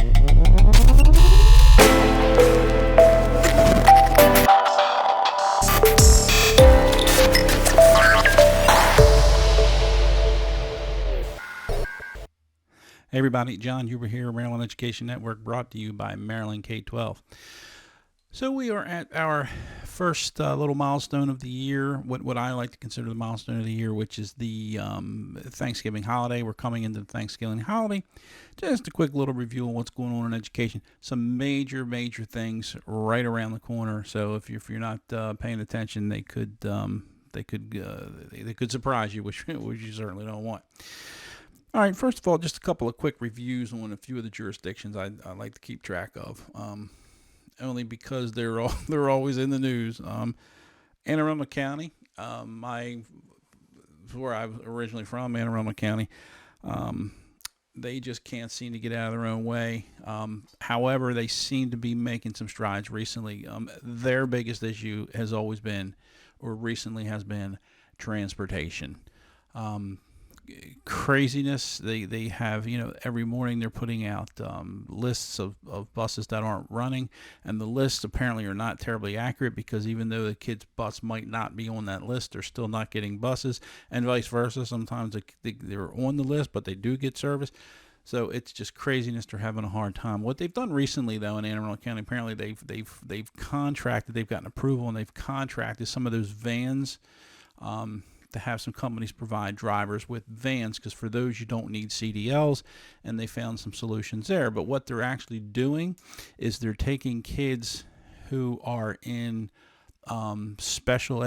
Hey everybody, John Huber here, Maryland Education Network, brought to you by Maryland K-12. So we are at our first little milestone of the year, what I like to consider the milestone of the year, which is the Thanksgiving holiday. We're coming into the Thanksgiving holiday. Just a quick little review on what's going on in education. Some major things right around the corner. So if you're not paying attention, they could surprise you, which you certainly don't want. All right, first of all, just a couple of quick reviews on a few of the jurisdictions I like to keep track of, only because they're always in the news. Anne Arundel County, where I'm originally from, Anne Arundel County, they just can't seem to get out of their own way. However, they seem to be making some strides recently. Their biggest issue has always been, or recently has been, transportation. Craziness. They have, every morning they're putting out lists of buses that aren't running, and the lists apparently are not terribly accurate, because even though the kid's bus might not be on that list, they're still not getting buses, and vice versa. Sometimes they're on the list, but they do get service. So it's just craziness. They're having a hard time. What they've done recently, though, in Anne Arundel County, apparently they've contracted, they've gotten approval, and they've contracted some of those vans to have some companies provide drivers with vans, because for those you don't need CDLs, and they found some solutions there. But what they're actually doing is they're taking kids who are in special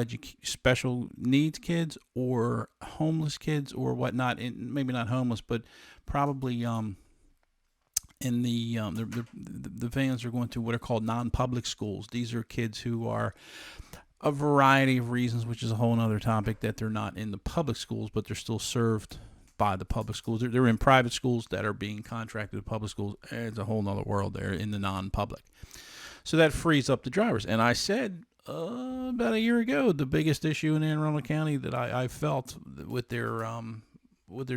needs kids, or homeless kids, or whatnot. Maybe not homeless, but probably in the vans are going to what are called non-public schools. These are kids who are a variety of reasons, which is a whole other topic, that they're not in the public schools, but they're still served by the public schools. They're in private schools that are being contracted to public schools. It's a whole other world there in the non-public. So that frees up the drivers. And I said about a year ago, the biggest issue in Anne Arundel County that I felt with their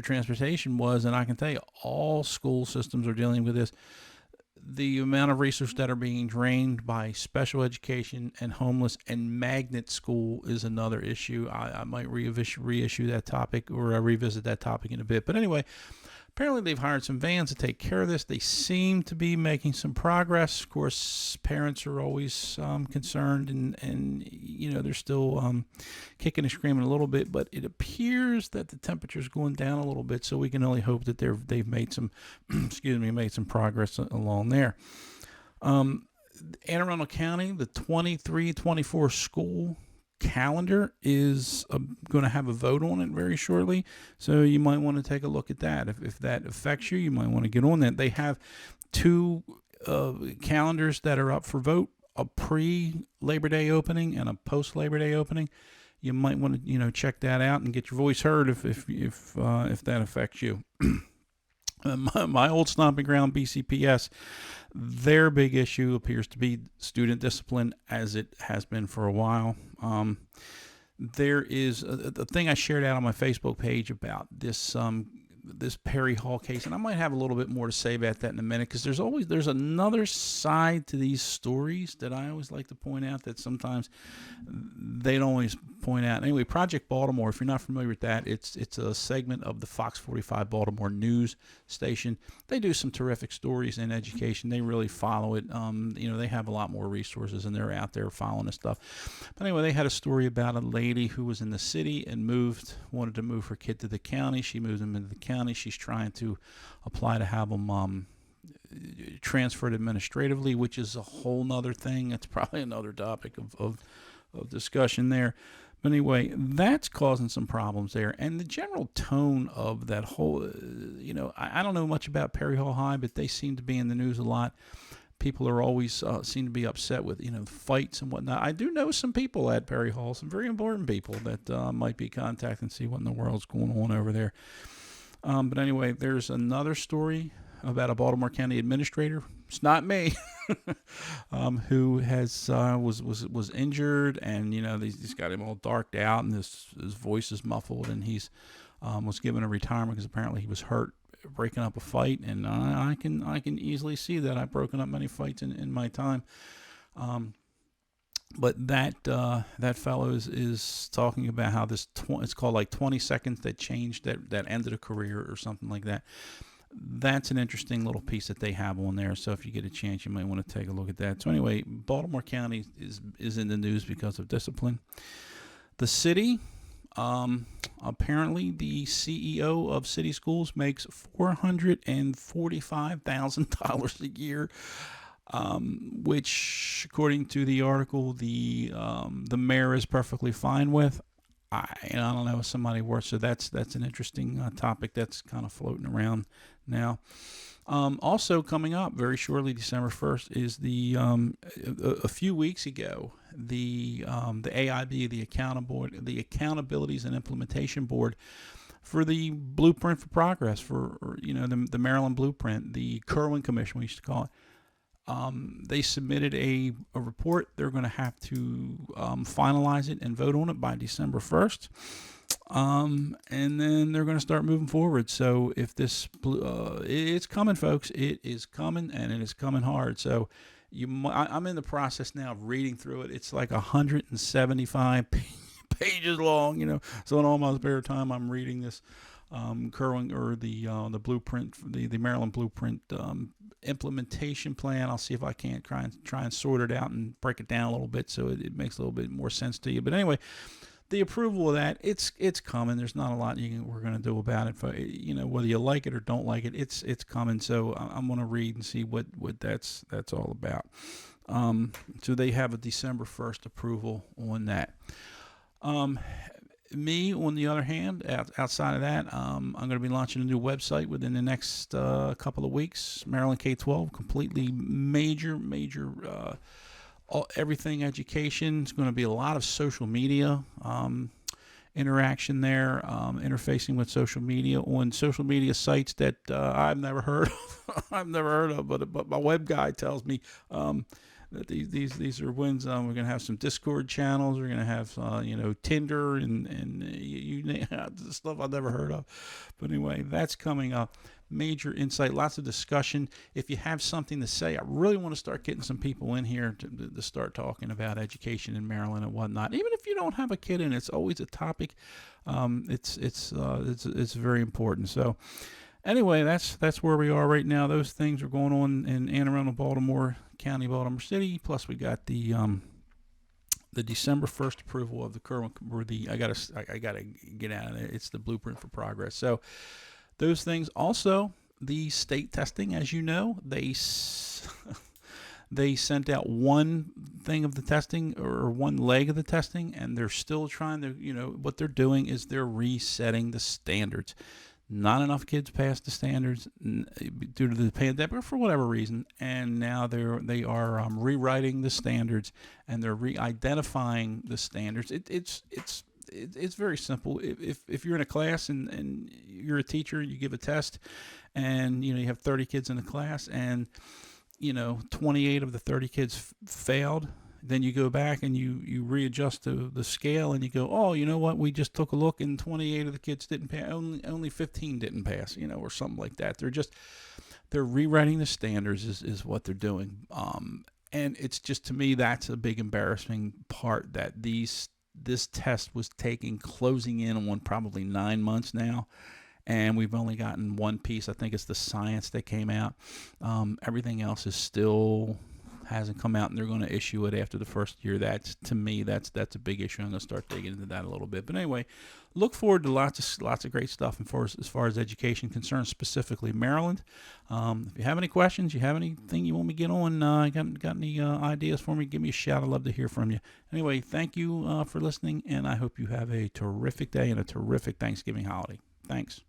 transportation was, and I can tell you all school systems are dealing with this, the amount of resources that are being drained by special education and homeless and magnet school is another issue. I might reissue that topic, or revisit that topic in a bit. But anyway, apparently they've hired some vans to take care of this. They seem to be making some progress. Of course, parents are always concerned, and they're still kicking and screaming a little bit. But it appears that the temperature's going down a little bit, so we can only hope that they've made some made some progress along there. Anne Arundel County, the 23-24 school calendar is going to have a vote on it very shortly, so you might want to take a look at that. If that affects you, you might want to get on that. They have two calendars that are up for vote: a pre-Labor Day opening and a post-Labor Day opening. You might want to check that out and get your voice heard if that affects you. My old stomping ground, BCPS, their big issue appears to be student discipline, as it has been for a while. There is a thing I shared out on my Facebook page about this Perry Hall case, and I might have a little bit more to say about that in a minute, because there's another side to these stories that I always like to point out that sometimes they don't always point out. Anyway, Project Baltimore, if you're not familiar with that, it's a segment of the Fox 45 Baltimore news station. They do some terrific stories in education. They really follow it. They have a lot more resources, and they're out there following this stuff. But anyway, they had a story about a lady who was in the city and wanted to move her kid to the county. She moved him into the county. She's trying to apply to have them transferred administratively, which is a whole nother thing. That's probably another topic of discussion there. But anyway, that's causing some problems there. And the general tone of that whole, I don't know much about Perry Hall High, but they seem to be in the news a lot. People are always seem to be upset with, fights and whatnot. I do know some people at Perry Hall, some very important people that might be contacting, see what in the world's going on over there. But anyway, there's another story about a Baltimore County administrator. It's not me, who has was injured, and he's got him all darked out, and his voice is muffled, and he's was given a retirement because apparently he was hurt breaking up a fight, and I can easily see that. I've broken up many fights in my time. But that fellow is talking about how it's called like 20 seconds that changed that ended a career or something like that. That's an interesting little piece that they have on there. So if you get a chance, you might want to take a look at that. So anyway, Baltimore County is in the news because of discipline. The city, apparently the CEO of city schools makes $445,000 a year, which, according to the article, the mayor is perfectly fine with. I don't know, somebody works. So that's an interesting topic that's kind of floating around now. Also coming up very shortly, December 1st, is a few weeks ago, the AIB, the Accountabilities and Implementation Board, for the Blueprint for Progress, for the Maryland Blueprint, the Kirwan Commission, we used to call it. They submitted a report. They're going to have to finalize it and vote on it by December 1st. And then they're going to start moving forward. So if it's coming, folks. It is coming, and it is coming hard. So I'm in the process now of reading through it. It's like 175 pages long. So in all my spare time, I'm reading this Kirwan, or the blueprint, the Maryland Blueprint implementation plan. I'll see if I can't try and sort it out and break it down a little bit so it makes a little bit more sense to you. But anyway, the approval of that, it's coming. There's not a lot we're going to do about it. Whether you like it or don't like it, it's coming. So I'm going to read and see what that's all about. So they have a December 1st approval on that. Me, on the other hand, outside of that, I'm going to be launching a new website within the next couple of weeks. Maryland K-12, completely major, everything education. It's going to be a lot of social media interaction there, interfacing with social media on social media sites that I've never heard of. But my web guy tells me that these are wins. We're going to have some Discord channels. We're going to have Tinder and you stuff I've never heard of. But anyway, that's coming up. Major insight, lots of discussion. If you have something to say, I really want to start getting some people in here to start talking about education in Maryland and whatnot. Even if you don't have a kid in, it's always a topic. It's very important. So anyway, that's where we are right now. Those things are going on in and around Baltimore County, Baltimore City. Plus, we got the December 1st approval of the Kirwan, or I gotta get out of it. It's the Blueprint for Progress. So those things. Also, the state testing, as you know, they sent out one thing of the testing, or one leg of the testing, and they're still trying to, what they're doing is they're resetting the standards. Not enough kids passed the standards due to the pandemic or for whatever reason, and now they are rewriting the standards, and they're re-identifying the standards. It's very simple. If you're in a class and you're a teacher, you give a test, and you have 30 kids in the class, and 28 of the 30 kids failed. Then you go back and you readjust the scale, and you go, oh, you know what? We just took a look, and 28 of the kids didn't pass. Only 15 didn't pass, or something like that. They're rewriting the standards is what they're doing. And it's just, to me, that's a big embarrassing part, that this test was closing in on probably 9 months now. And we've only gotten one piece. I think it's the science that came out. Everything else is still hasn't come out, and they're going to issue it after the first year. To me, that's a big issue. I'm going to start digging into that a little bit. But anyway, look forward to lots of great stuff as far as education concerns, specifically Maryland. If you have any questions, you have anything you want me to get on, got any ideas for me, give me a shout. I'd love to hear from you. Anyway, thank you for listening, and I hope you have a terrific day and a terrific Thanksgiving holiday. Thanks.